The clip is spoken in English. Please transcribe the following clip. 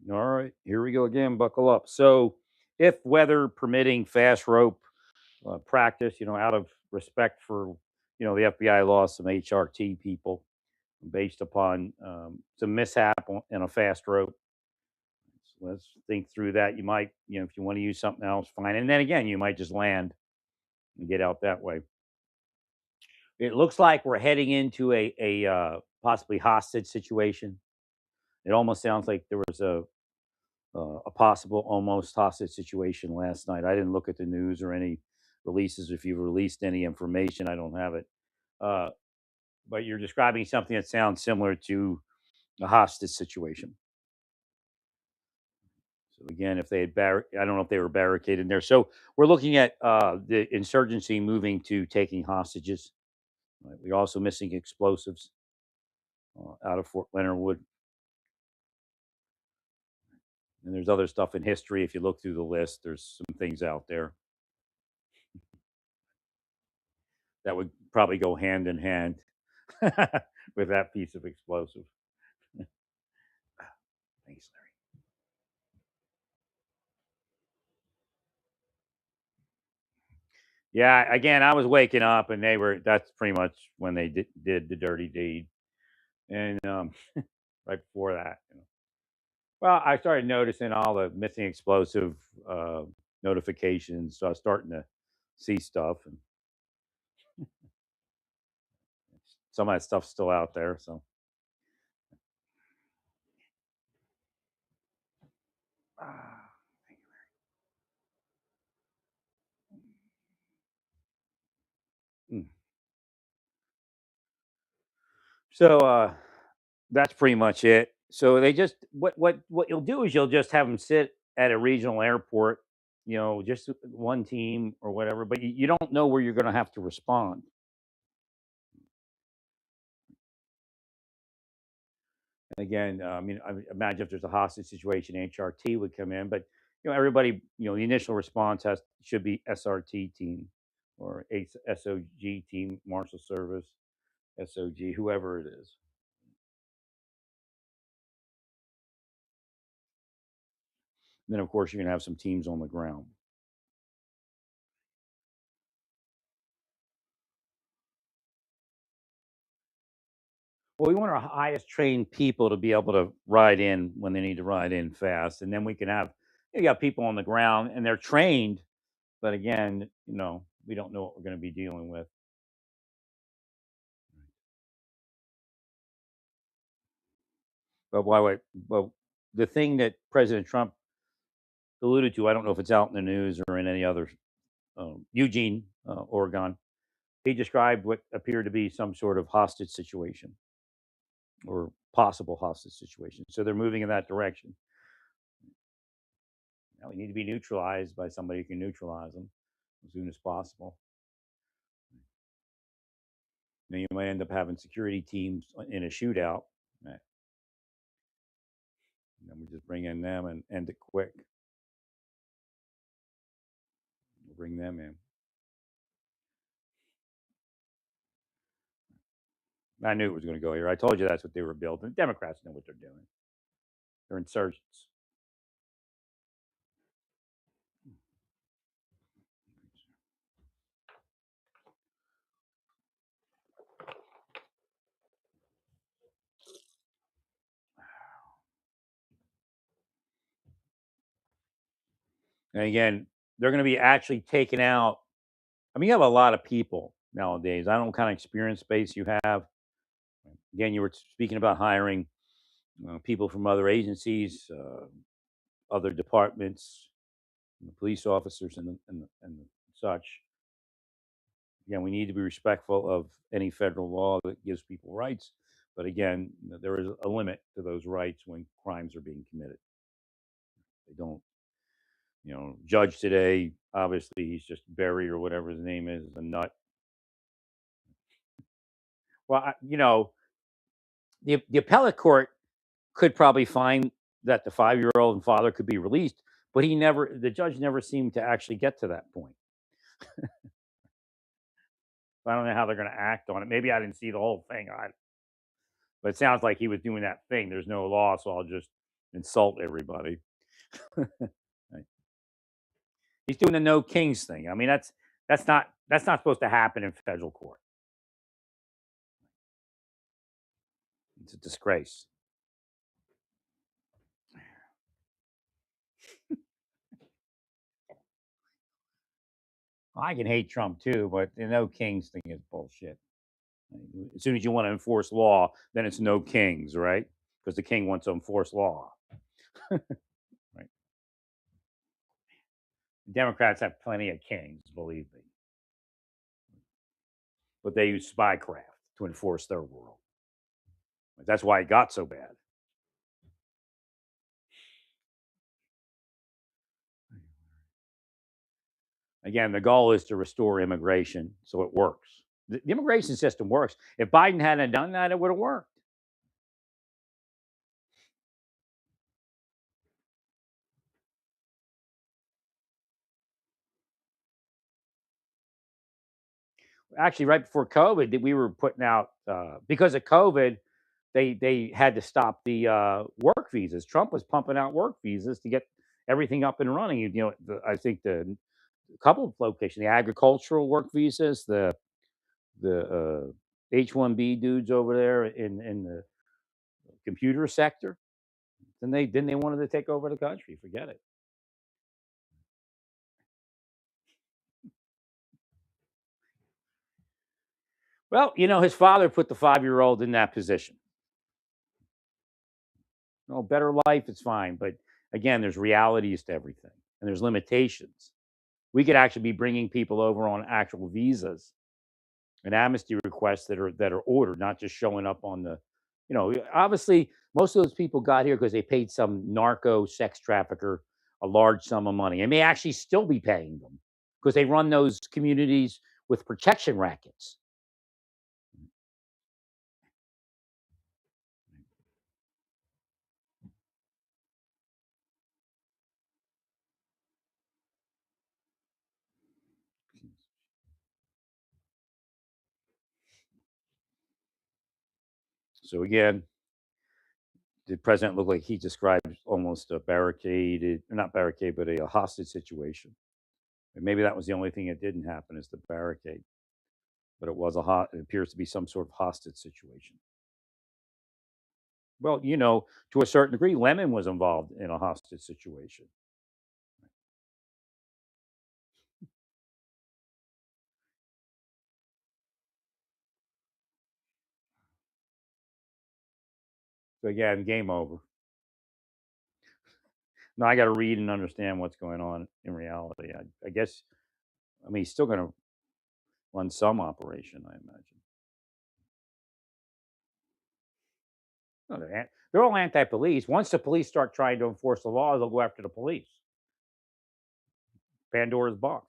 All right, here we go again. Buckle up. So, if weather permitting, fast rope practice, out of respect for, the FBI lost some HRT people based upon some mishap in a fast rope. So let's think through that. You might, if you want to use something else, fine. And then again, you might just land and get out that way. It looks like we're heading into a possibly hostage situation. It almost sounds like there was a possible almost hostage situation last night. I didn't look at the news or any releases. If you've released any information, I don't have it. Uh, but you're describing something that sounds similar to a hostage situation. So again, if they had I don't know if they were barricaded there. So we're looking at the insurgency moving to taking hostages. Right? We're also missing explosives out of Fort Leonard Wood. And there's other stuff in history. If you look through the list, there's some things out there that would probably go hand in hand with that piece of explosive. Thanks, Larry. Yeah, again, I was waking up and that's pretty much when they did the dirty deed. And right before that, well, I started noticing all the missing explosive uh, notifications. So I was starting to see stuff, and some of that stuff's still out there. So, ah, mm. So that's pretty much it. So they just what you'll do is you'll just have them sit at a regional airport, just one team or whatever. But you don't know where you're going to have to respond. Again, I mean, I imagine if there's a hostage situation, HRT would come in, but everybody, the initial response should be SRT team or SOG team, Marshal Service, SOG, whoever it is. And then, of course, you're going to have some teams on the ground. Well, we want our highest trained people to be able to ride in when they need to ride in fast, and then we can have you got people on the ground and they're trained, but again, we don't know what we're going to be dealing with. But why? Wait, well, the thing that President Trump alluded to, I don't know if it's out in the news or in any other Eugene, Oregon. He described what appeared to be some sort of hostage situation or possible hostage situation. So they're moving in that direction. Now we need to be neutralized by somebody who can neutralize them as soon as possible. Then you might end up having security teams in a shootout. And then we just bring in them and end it quick. We'll bring them in. I knew it was going to go here. I told you that's what they were building. Democrats know what they're doing. They're insurgents. And again, they're going to be actually taken out. I mean, you have a lot of people nowadays. I don't know what kind of experience base you have. Again, you were speaking about hiring people from other agencies, other departments, police officers, and such. Again, we need to be respectful of any federal law that gives people rights. But again, there is a limit to those rights when crimes are being committed. They don't, judge today, obviously, he's just Barry or whatever his name is a nut. Well, the appellate court could probably find that the 5-year-old and father could be released, but the judge never seemed to actually get to that point. I don't know how they're going to act on it. Maybe I didn't see the whole thing. But it sounds like he was doing that thing. There's no law, so I'll just insult everybody. Right. He's doing the no kings thing. I mean, that's not supposed to happen in federal court. It's a disgrace. I can hate Trump too, but the no kings thing is bullshit. As soon as you want to enforce law, then it's no kings, right? Because the king wants to enforce law. Right. Democrats have plenty of kings, believe me, but they use spycraft to enforce their world. That's why it got so bad. Again, the goal is to restore immigration so it works. The immigration system works. If Biden hadn't done that, it would have worked. Actually, right before COVID, we were putting out because of COVID, they had to stop the work visas. Trump was pumping out work visas to get everything up and running. I think the couple of locations, the agricultural work visas, the H-1B dudes over there in the computer sector. Then they wanted to take over the country. Forget it. Well, his father put the 5-year-old in that position. No, better life, it's fine. But again, there's realities to everything, and there's limitations. We could actually be bringing people over on actual visas and amnesty requests that are ordered, not just showing up on the, obviously most of those people got here because they paid some narco sex trafficker a large sum of money, and may actually still be paying them because they run those communities with protection rackets. So again, the president looked like he described almost a barricaded, not barricade, but a hostage situation. And maybe that was the only thing that didn't happen is the barricade, but it appears to be some sort of hostage situation. Well, to a certain degree, Lemon was involved in a hostage situation. So again, game over. Now I got to read and understand what's going on in reality. I guess. I mean, he's still going to run some operation, I imagine. No, they're all anti-police. Once the police start trying to enforce the law, they'll go after the police. Pandora's box.